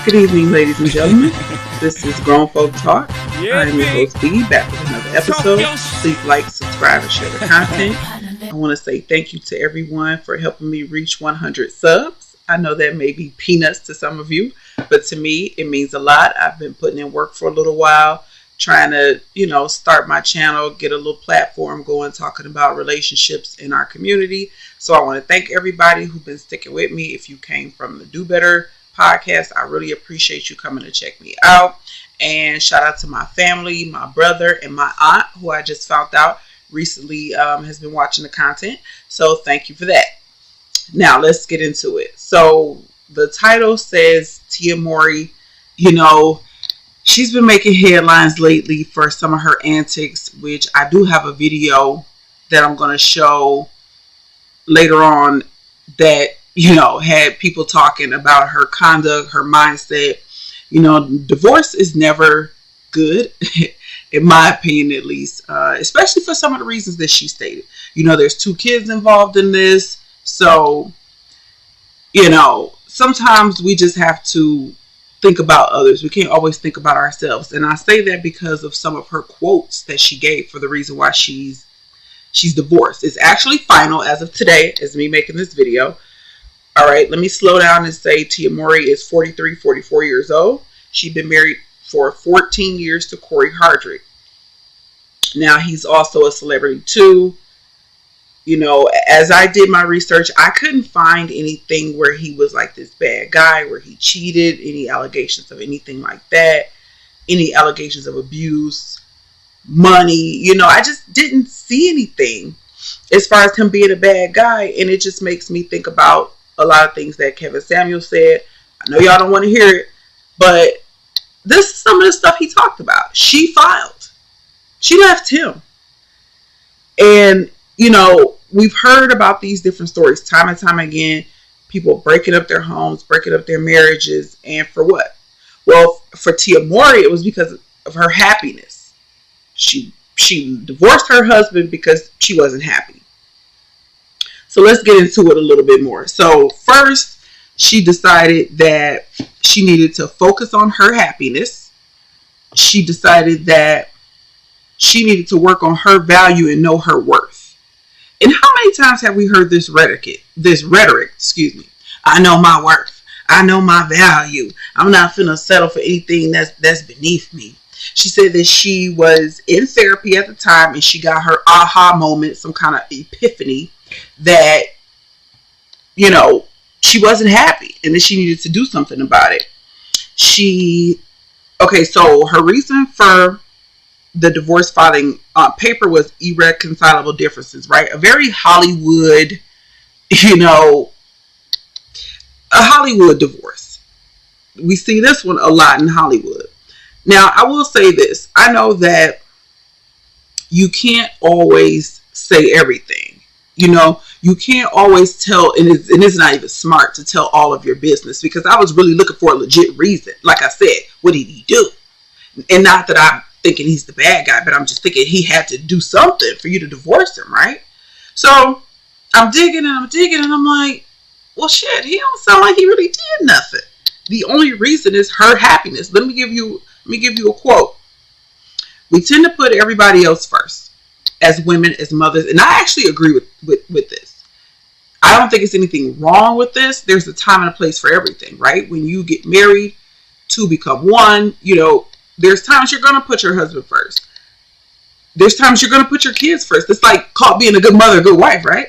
Good evening, ladies and gentlemen. This is Grown Folk Talk. I'm your host, Biggie, back with another episode. Please like, subscribe, and share the content. I want to say thank you to everyone for helping me reach 100 subs. I know that may be peanuts to some of you, but to me, it means a lot. I've been putting in work for a little while, trying to, start my channel, get a little platform going, talking about relationships in our community. So I want to thank everybody who's been sticking with me. If you came from the Do Better podcast, I really appreciate you coming to check me out. And shout out to my family, my brother, and my aunt, who I just found out recently has been watching the content. So thank you for that. Now let's get into it. So the title says Tia Mawry, she's been making headlines lately for some of her antics, which I do have a video that I'm going to show later on that, had people talking about her conduct, her mindset. Divorce is never good, in my opinion, at least, especially for some of the reasons that she stated. There's 2 kids involved in this. So, sometimes we just have to think about others. We can't always think about ourselves. And I say that because of some of her quotes that she gave for the reason why she's divorced. It's actually final as of today, as me making this video. All right, let me slow down and say Tia Mawry is 44 years old. She's been married for 14 years to Corey Hardrick. Now, he's also a celebrity too. As I did my research, I couldn't find anything where he was like this bad guy, where he cheated, any allegations of anything like that, any allegations of abuse, money. I just didn't see anything as far as him being a bad guy. And it just makes me think about a lot of things that Kevin Samuels said. I know y'all don't want to hear it, but this is some of the stuff he talked about. She filed. She left him. And, we've heard about these different stories time and time again. People breaking up their homes, breaking up their marriages. And for what? Well, for Tia Mawry, it was because of her happiness. She divorced her husband because she wasn't happy. So let's get into it a little bit more. So first, she decided that she needed to focus on her happiness. She decided that she needed to work on her value and know her worth. And how many times have we heard this rhetoric? I know my worth. I know my value. I'm not finna settle for anything that's beneath me. She said that she was in therapy at the time and she got her aha moment, some kind of epiphany that, she wasn't happy and that she needed to do something about it. So her reason for the divorce filing on paper was irreconcilable differences, right? A very Hollywood, a Hollywood divorce. We see this one a lot in Hollywood. Now, I will say this. I know that you can't always say everything. You can't always tell, and it's not even smart to tell all of your business, because I was really looking for a legit reason. Like I said, what did he do? And not that I'm thinking he's the bad guy, but I'm just thinking he had to do something for you to divorce him, right? So I'm digging and I'm like, well, shit, he don't sound like he really did nothing. The only reason is her happiness. Let me give you a quote. We tend to put everybody else first, as women, as mothers, and I actually agree with this. I don't think it's anything wrong with this. There's a time and a place for everything, right? When you get married, 2 become 1, there's times you're going to put your husband first. There's times you're going to put your kids first. It's like called being a good mother, a good wife, right?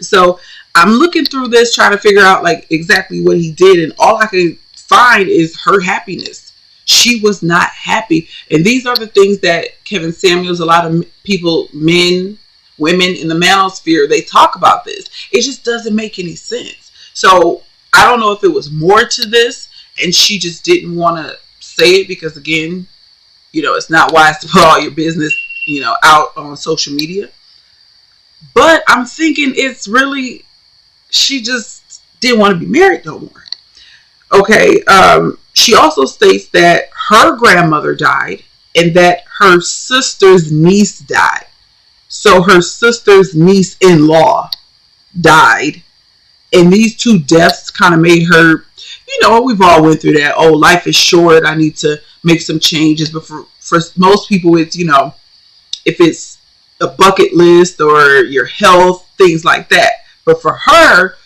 So I'm looking through this, trying to figure out like exactly what he did. And all I can find is her happiness. She was not happy. And these are the things that Kevin Samuels, a lot of people, men, women in the manosphere, they talk about this. It just doesn't make any sense. So I don't know if it was more to this and she just didn't want to say it because, again, it's not wise to put all your business, out on social media. But I'm thinking it's really, she just didn't want to be married no more. Okay. She also states that her grandmother died and that her sister's niece died. So her sister's niece-in-law died. And these 2 deaths kind of made her, you know, we've all went through that. Oh, life is short. I need to make some changes. But for most people, it's, you know, if it's a bucket list or your health, things like that. But for her,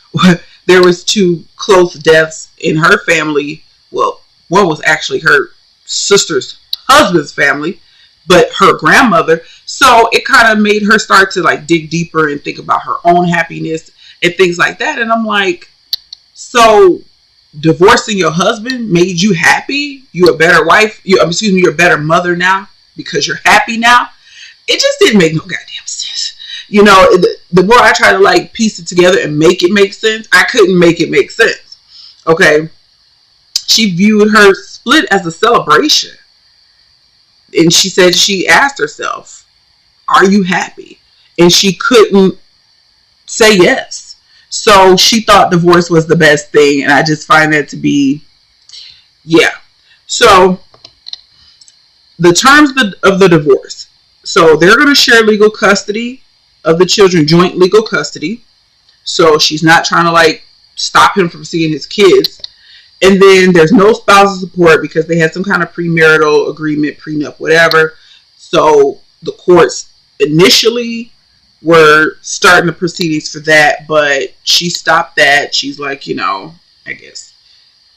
there was two close deaths in her family. Well, one was actually her sister's husband's family, but her grandmother. So it kind of made her start to like dig deeper and think about her own happiness and things like that. And I'm like, so divorcing your husband made you happy? You a better wife? You're a better mother now because you're happy now? It just didn't make no goddamn sense. You know, the more I try to like piece it together and make it make sense, I couldn't make it make sense. Okay. She viewed her split as a celebration. And she said she asked herself, are you happy? And she couldn't say yes. So she thought divorce was the best thing. And I just find that to be, yeah. So the terms of the divorce. So they're going to share legal custody of the children, joint legal custody. So she's not trying to like stop him from seeing his kids. And then there's no spousal support because they had some kind of premarital agreement, prenup, whatever. So the courts initially were starting the proceedings for that, but she stopped that. She's like, you know, I guess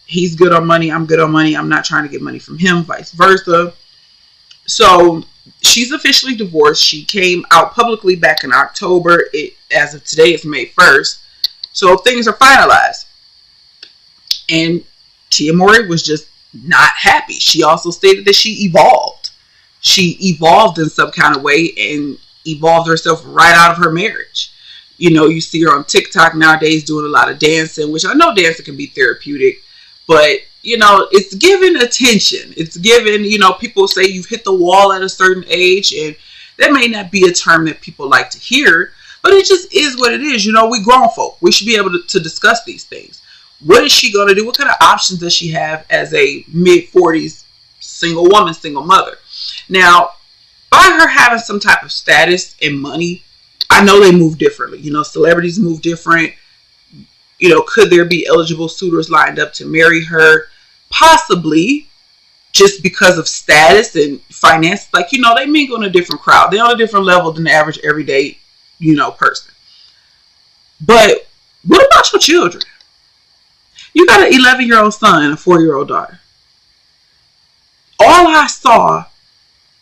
he's good on money. I'm good on money. I'm not trying to get money from him, vice versa. So she's officially divorced. She came out publicly back in October. As of today, it's May 1st. So things are finalized. And Tia Mawry was just not happy. She also stated that she evolved. She evolved in some kind of way and evolved herself right out of her marriage. You know, you see her on TikTok nowadays doing a lot of dancing, which I know dancing can be therapeutic, but you know, it's given attention. It's given, you know, people say you've hit the wall at a certain age, and that may not be a term that people like to hear, but it just is what it is. You know, we grown folk. We should be able to discuss these things. What is she going to do? What kind of options does she have as a mid-40s single woman, single mother? Now, by her having some type of status and money, I know they move differently. You know, celebrities move different. You know, could there be eligible suitors lined up to marry her? Possibly, just because of status and finance. Like, you know, they mingle in a different crowd. They're on a different level than the average everyday, you know, person. But what about your children? You got an 11-year-old son and a 4-year-old daughter. All I saw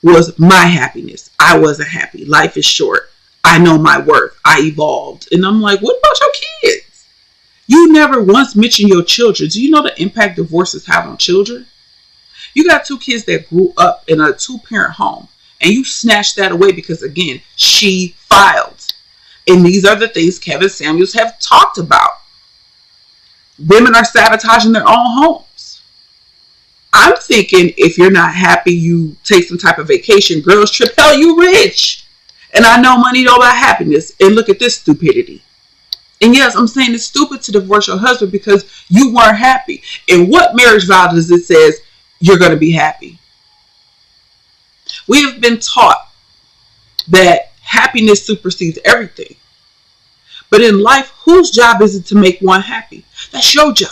was my happiness. I wasn't happy. Life is short. I know my worth. I evolved. And I'm like, what about your kids? You never once mentioned your children. Do you know the impact divorces have on children? You got 2 kids that grew up in a 2-parent home, and you snatched that away because, again, she filed. And these are the things Kevin Samuels have talked about. Women are sabotaging their own homes. I'm thinking if you're not happy, you take some type of vacation, girls trip. Hell, you rich. And I know money don't buy happiness. And look at this stupidity. And yes, I'm saying it's stupid to divorce your husband because you weren't happy. And what marriage vow does it says you're going to be happy? We have been taught that happiness supersedes everything. But in life, whose job is it to make one happy? That's your job.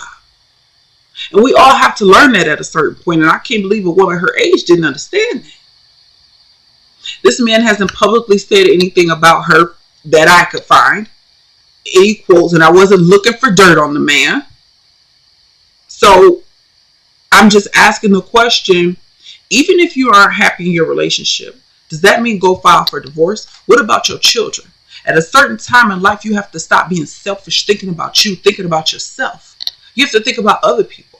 And we all have to learn that at a certain point. And I can't believe a woman her age didn't understand that. This man hasn't publicly said anything about her that I could find. Any quotes, and I wasn't looking for dirt on the man. So I'm just asking the question, even if you aren't happy in your relationship, does that mean go file for divorce? What about your children? At a certain time in life, you have to stop being selfish, thinking about you, thinking about yourself. You have to think about other people.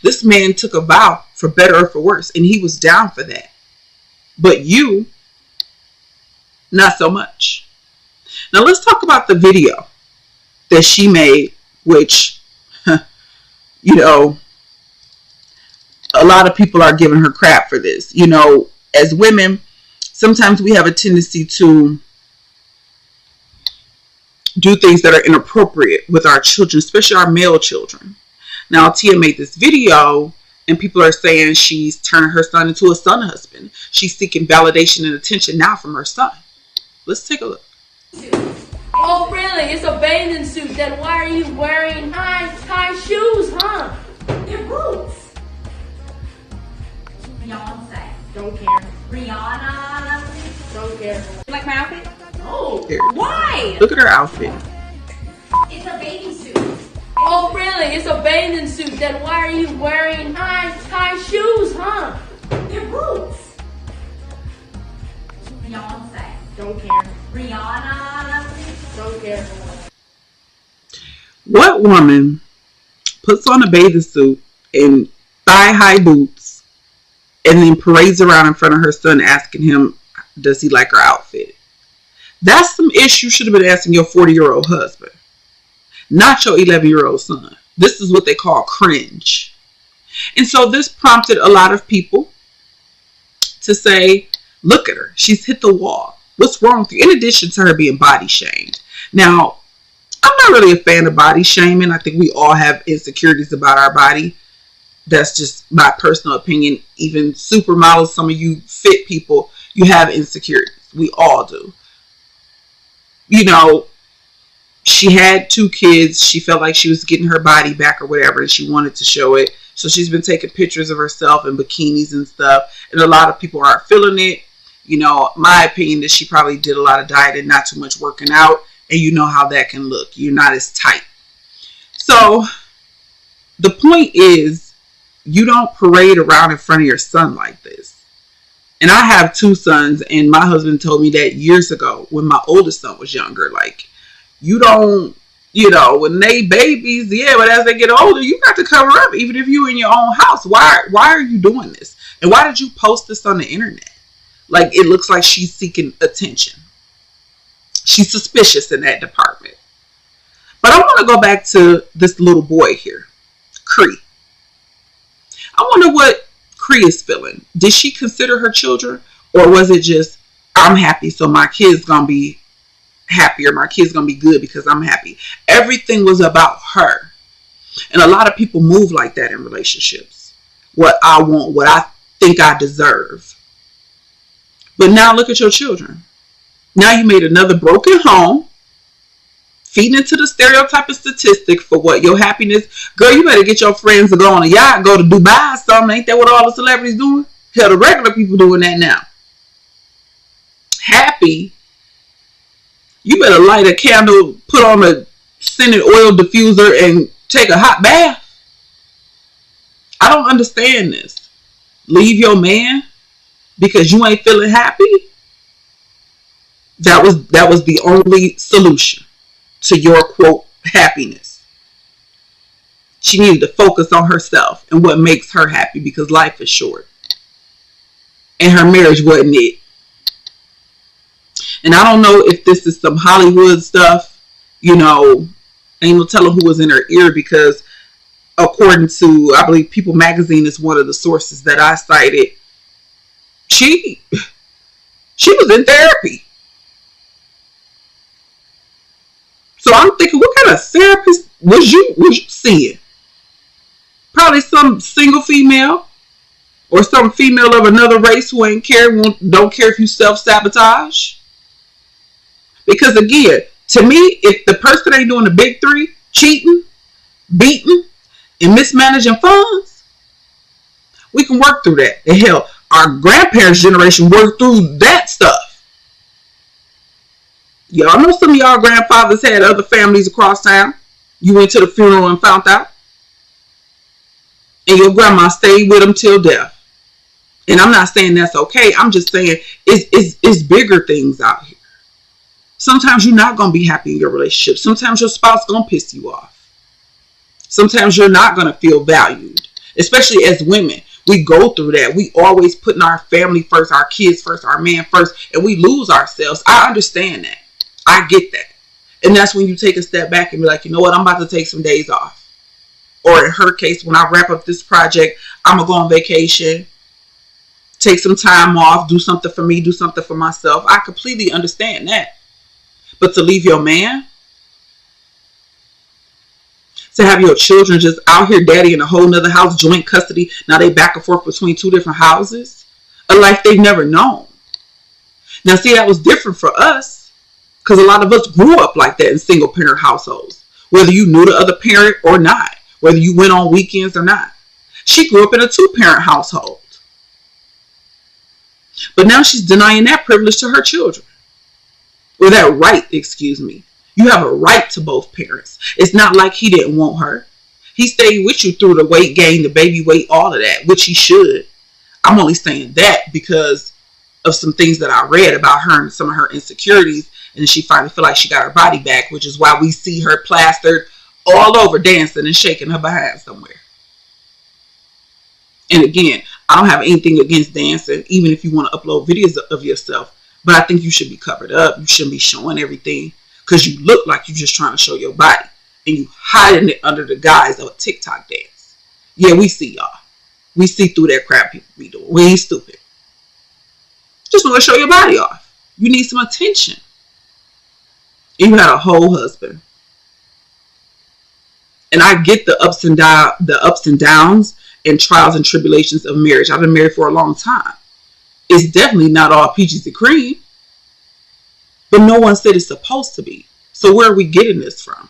This man took a vow for better or for worse, and he was down for that. But you, not so much. Now let's talk about the video that she made, which, you know, a lot of people are giving her crap for this. You know, as women, sometimes we have a tendency to do things that are inappropriate with our children, especially our male children. Now, Tia made this video, and people are saying she's turning her son into a son husband. She's seeking validation and attention now from her son. Let's take a look. Oh, really? It's a bathing suit. Then why are you wearing high shoes, huh? They're boots. Beyonce. Don't care. Rihanna. Don't care. You like my outfit? Oh, Here. why? Look at her outfit. It's a bathing suit. Oh, really? It's a bathing suit. Then why are you wearing high shoes, huh? They're boots. Beyonce. Don't care. Rihanna. Don't care. What woman puts on a bathing suit and thigh-high boots and then parades around in front of her son asking him, does he like her outfit? That's some issue you should have been asking your 40-year-old husband, not your 11-year-old son. This is what they call cringe. And so this prompted a lot of people to say, look at her. She's hit the wall. What's wrong with you? In addition to her being body shamed. Now, I'm not really a fan of body shaming. I think we all have insecurities about our body. That's just my personal opinion. Even supermodels, some of you fit people, you have insecurities. We all do. You know, she had 2 kids. She felt like she was getting her body back or whatever, and she wanted to show it. So she's been taking pictures of herself in bikinis and stuff. And a lot of people aren't feeling it. You know, my opinion is she probably did a lot of dieting, not too much working out. And you know how that can look. You're not as tight. So the point is, you don't parade around in front of your son like this. And I have 2 sons, and my husband told me that years ago when my oldest son was younger. Like, you don't, you know, when they babies, yeah, but as they get older, you got to cover up, even if you're in your own house. Why are you doing this? And why did you post this on the internet? Like, it looks like she's seeking attention. She's suspicious in that department. But I want to go back to this little boy here, Cree. I wonder what Cree is feeling. Did she consider her children? Or was it just, I'm happy, so my kid's going to be happier. My kid's going to be good because I'm happy. Everything was about her. And a lot of people move like that in relationships. What I want, what I think I deserve. But now look at your children. Now you made another broken home, feeding into the stereotype of statistic for what? Your happiness. Girl, you better get your friends to go on a yacht, go to Dubai or something. Ain't that what all the celebrities doing? Hell, the regular people doing that now. Happy. You better light a candle, put on a scented oil diffuser, and take a hot bath. I don't understand this. Leave your man because you ain't feeling happy? That was the only solution to your, quote, happiness. She needed to focus on herself and what makes her happy because life is short. And her marriage wasn't it. And I don't know if this is some Hollywood stuff. You know, ain't no telling who was in her ear because according to, I believe, People Magazine is one of the sources that I cited. She was in therapy. So I'm thinking, what kind of therapist was you seeing? Probably some single female or some female of another race who ain't care, don't care if you self-sabotage. Because again, to me, if the person ain't doing the big 3, cheating, beating, and mismanaging funds, we can work through that. And hell, our grandparents' generation worked through that stuff. Y'all know some of y'all grandfathers had other families across town. You went to the funeral and found out. And your grandma stayed with them till death. And I'm not saying that's okay. I'm just saying it's bigger things out here. Sometimes you're not going to be happy in your relationship. Sometimes your spouse going to piss you off. Sometimes you're not going to feel valued. Especially as women. We go through that. We always putting our family first, our kids first, our man first. And we lose ourselves. I understand that. I get that. And that's when you take a step back and be like, you know what? I'm about to take some days off. Or in her case, when I wrap up this project, I'm going to go on vacation. Take some time off. Do something for me. Do something for myself. I completely understand that. But to leave your man, to have your children just out here, daddy in a whole nother house, joint custody. Now they back and forth between 2 different houses. A life they've never known. Now see, that was different for us. Because a lot of us grew up like that in single parent households, whether you knew the other parent or not, whether you went on weekends or not. She grew up in a 2-parent household. But now she's denying that privilege to her children. Or that right, excuse me. You have a right to both parents. It's not like he didn't want her. He stayed with you through the weight gain, the baby weight, all of that, which he should. I'm only saying that because of some things that I read about her and some of her insecurities. And she finally feel like she got her body back, which is why we see her plastered all over dancing and shaking her behind somewhere. And again, I don't have anything against dancing, even if you want to upload videos of yourself. But I think you should be covered up. You shouldn't be showing everything because you look like you're just trying to show your body. And you hiding it under the guise of a TikTok dance. Yeah, we see y'all. We see through that crap people be doing. We ain't stupid. Just want to show your body off. You need some attention. And you had a whole husband. And I get the ups and downs and trials and tribulations of marriage. I've been married for a long time. It's definitely not all peaches and cream. But no one said it's supposed to be. So where are we getting this from?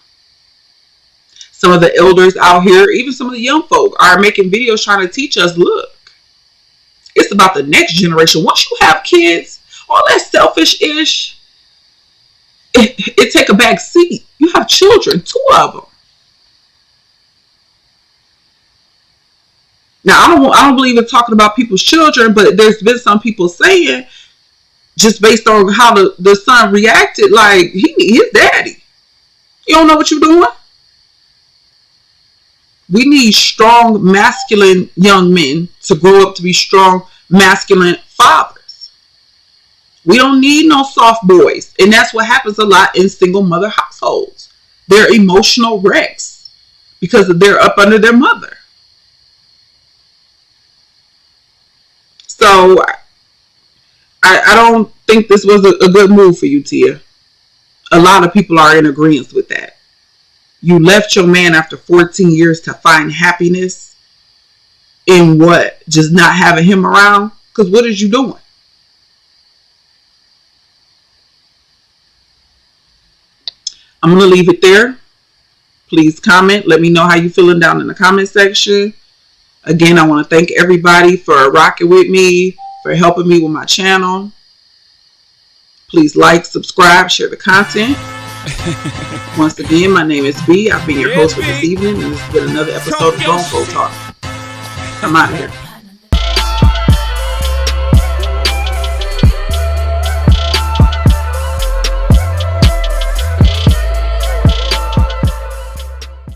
Some of the elders out here, even some of the young folk, are making videos trying to teach us, look, it's about the next generation. Once you have kids, all that selfish-ish, it take a back seat. You have children, 2 of them. Now, I don't believe in talking about people's children, but there's been some people saying, just based on how the son reacted, like, he need his daddy. You don't know what you're doing? We need strong, masculine young men to grow up to be strong, masculine fathers. We don't need no soft boys. And that's what happens a lot in single mother households. They're emotional wrecks because they're up under their mother. So I don't think this was a good move for you, Tia. A lot of people are in agreement with that. You left your man after 14 years to find happiness in what? Just not having him around? Because what is you doing? I'm going to leave it there. Please comment. Let me know how you're feeling down in the comment section. Again, I want to thank everybody for rocking with me, for helping me with my channel. Please like, subscribe, share the content. Once again, my name is B. I've been your host for this evening, and this has been another episode of Grown Folk Talk. I'm out of here.